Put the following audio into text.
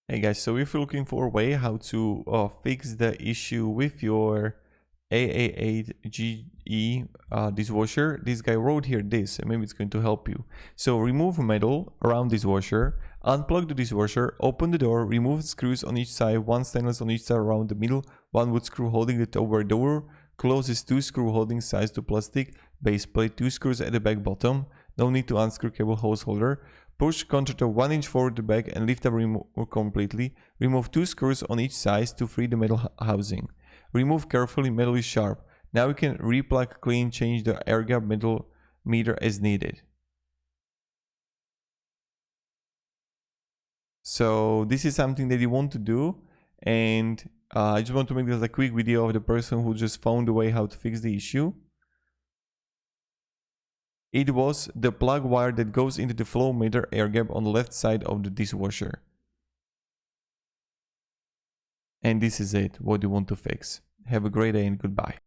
Hey guys, so if you're looking for a way how to fix the issue with your AA8GE dishwasher, this guy wrote here this, and maybe it's going to help you. So remove metal around dishwasher, unplug the dishwasher, open the door, remove the screws on each side, one stainless on each side around the middle, one wood screw holding the top door, closes two screw holding sides to plastic, base plate, two screws at the back bottom, no need to unscrew cable hose holder. Push contactor 1 inch forward the back and lift the remover completely. Remove two screws on each side to free the metal housing. Remove carefully, metal is sharp. Now you can replug, clean, change the air gap metal meter as needed. So this is something that you want to do, and I just want to make this a quick video of the person who just found a way how to fix the issue. It was the plug wire that goes into the flow meter air gap on the left side of the dishwasher. And this is it, what you want to fix. Have a great day and goodbye.